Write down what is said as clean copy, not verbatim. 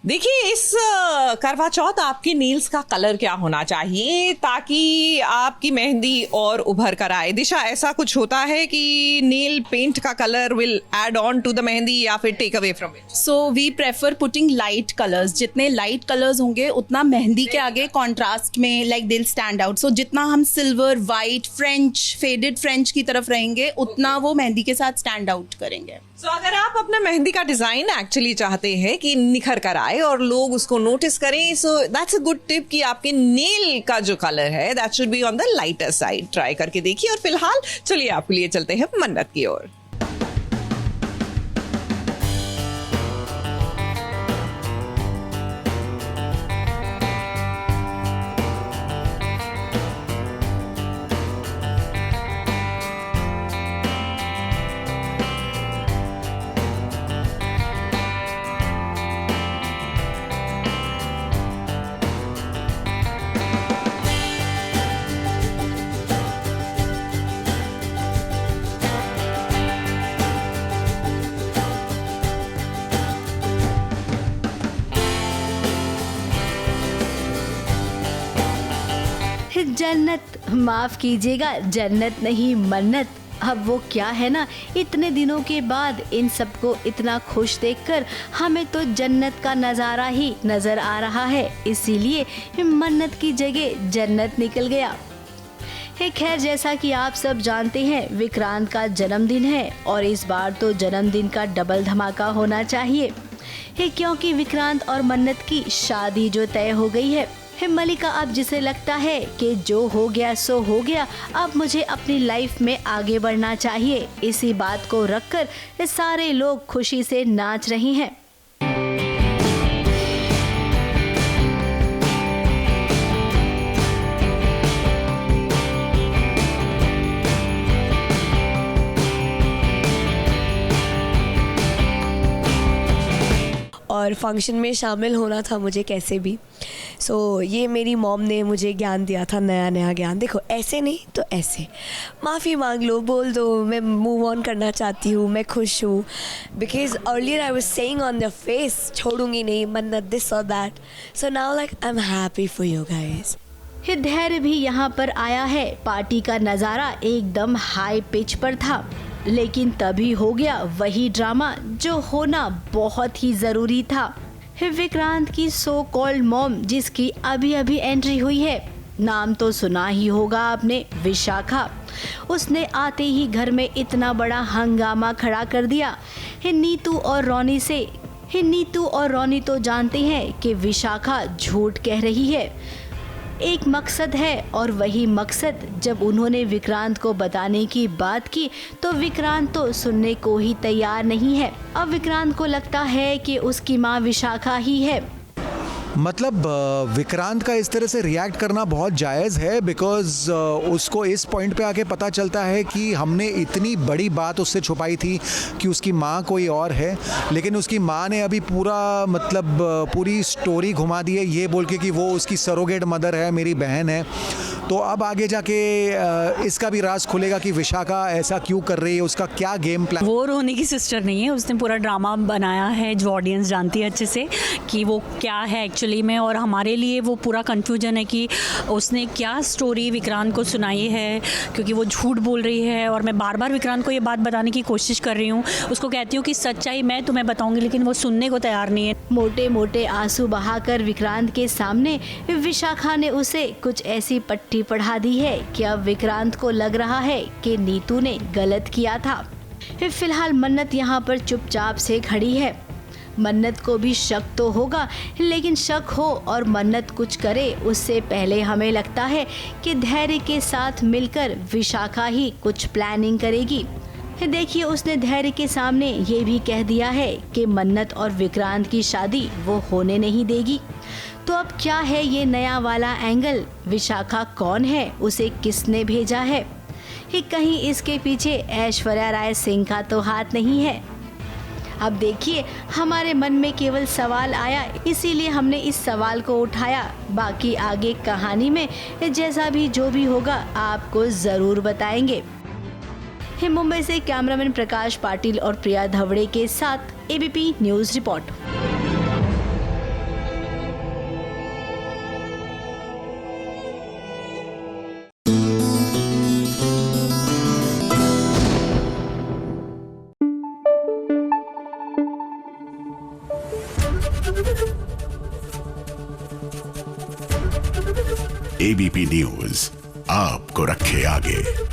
देखिए, इस करवा चौथ आपके नेल्स का कलर क्या होना चाहिए ताकि आपकी मेहंदी और उभर कर आए? दिशा, ऐसा कुछ होता है कि नेल पेंट का colour will add on to the mehndi या फिर take away from it? So we prefer putting light colours. जितने लाइट कलर्स होंगे उतना मेहंदी के आगे कॉन्ट्रास्ट में लाइक दिल स्टैंड आउट. सो जितना हम silver, white, French, faded French की तरफ रहेंगे उतना वो मेहंदी के साथ स्टैंड आउट करेंगे. सो अगर आप अपना मेहंदी का डिजाइन एक्चुअली चाहते हैं कि निखर कर आए और लोग उसको नोटिस करें, so that's a good tip कि आपके नेल का जो कलर है that should be on the lighter side. Try करके देखिए. और फिलहाल चलिए आपके लिए चलते हैं मन्नत की ओर. जन्नत, माफ कीजिएगा, जन्नत नहीं मन्नत. अब वो क्या है ना, इतने दिनों के बाद इन सबको इतना खुश देखकर हमें तो जन्नत का नज़ारा ही नज़र आ रहा है. इसीलिए मन्नत की जगह जन्नत निकल गया. खैर, जैसा कि आप सब जानते हैं, विक्रांत का जन्मदिन है और इस बार तो जन्मदिन का डबल धमाका होना चाहिए, क्योंकि विक्रांत और मन्नत की शादी जो तय हो गई है. मलिका अब जिसे लगता है कि जो हो गया सो हो गया, अब मुझे अपनी लाइफ में आगे बढ़ना चाहिए, इसी बात को रखकर सारे लोग खुशी से नाच रहे हैं. और फंक्शन में शामिल होना था मुझे कैसे भी. सो ये मेरी मॉम ने मुझे ज्ञान दिया था, नया नया ज्ञान. देखो, ऐसे नहीं तो ऐसे, माफ़ी मांग लो, बोल दो मैं मूव ऑन करना चाहती हूँ, मैं खुश हूँ. Because earlier I was saying on the face, छोड़ूंगी नहीं मन्नत, दिस और that. So now like I am happy for you guys. धैर्य भी यहाँ पर आया है. पार्टी का नज़ारा एकदम हाई पिच पर था, लेकिन तभी हो गया वही ड्रामा जो होना बहुत ही ज़रूरी था. विक्रांत की सो कॉल्ड मॉम, जिसकी अभी अभी एंट्री हुई है, नाम तो सुना ही होगा आपने, विशाखा. उसने आते ही घर में इतना बड़ा हंगामा खड़ा कर दिया. नीतू और रोनी तो जानते हैं कि विशाखा झूठ कह रही है. एक मकसद है और वही मकसद जब उन्होंने विक्रांत को बताने की बात की तो विक्रांत तो सुनने को ही तैयार नहीं है. अब विक्रांत को लगता है कि उसकी माँ विशाखा ही है. मतलब विक्रांत का इस तरह से रिएक्ट करना बहुत जायज़ है, बिकॉज़ उसको इस पॉइंट पे आके पता चलता है कि हमने इतनी बड़ी बात उससे छुपाई थी कि उसकी माँ कोई और है, लेकिन उसकी माँ ने अभी पूरी स्टोरी घुमा दी है ये बोल के कि वो उसकी सरोगेट मदर है, मेरी बहन है. तो अब आगे जाके इसका भी राज खुलेगा कि विशाखा ऐसा क्यों कर रही है, उसका क्या गेम प्लान. वो रोनी की सिस्टर नहीं है, उसने पूरा ड्रामा बनाया है जो ऑडियंस जानती है अच्छे से कि वो क्या है एक्चुअली में. और हमारे लिए वो पूरा कंफ्यूजन है कि उसने क्या स्टोरी विक्रांत को सुनाई है, क्योंकि वो झूठ बोल रही है. और मैं बार बार विक्रांत को ये बात बताने की कोशिश कर रही हूँ, उसको कहती हूँ कि सच्चाई मैं तुम्हें बताऊँगी, लेकिन वो सुनने को तैयार नहीं है. मोटे मोटे आंसू बहाकर विक्रांत के सामने विशाखा ने उसे कुछ ऐसी पट्टी पढ़ा दी है कि अब विक्रांत को लग रहा है कि नीतू ने गलत किया था. फिलहाल मन्नत यहाँ पर चुपचाप से खड़ी है. मन्नत को भी शक तो होगा, लेकिन शक हो और मन्नत कुछ करे उससे पहले हमें लगता है कि धैर्य के साथ मिलकर विशाखा ही कुछ प्लानिंग करेगी. देखिए, उसने धैर्य के सामने ये भी कह दिया है कि मन्नत और विक्रांत की शादी वो होने नहीं देगी. तो अब क्या है ये नया वाला एंगल? विशाखा कौन है, उसे किसने भेजा है? कहीं इसके पीछे ऐश्वर्या राय सिंह का तो हाथ नहीं है? अब देखिए, हमारे मन में केवल सवाल आया, इसीलिए हमने इस सवाल को उठाया. बाकी आगे कहानी में जैसा भी जो भी होगा आपको ज़रूर बताएंगे. मुंबई से कैमरामैन प्रकाश पाटिल और प्रिया धवड़े के साथ ABP news report. ABP news आपको रखे आगे।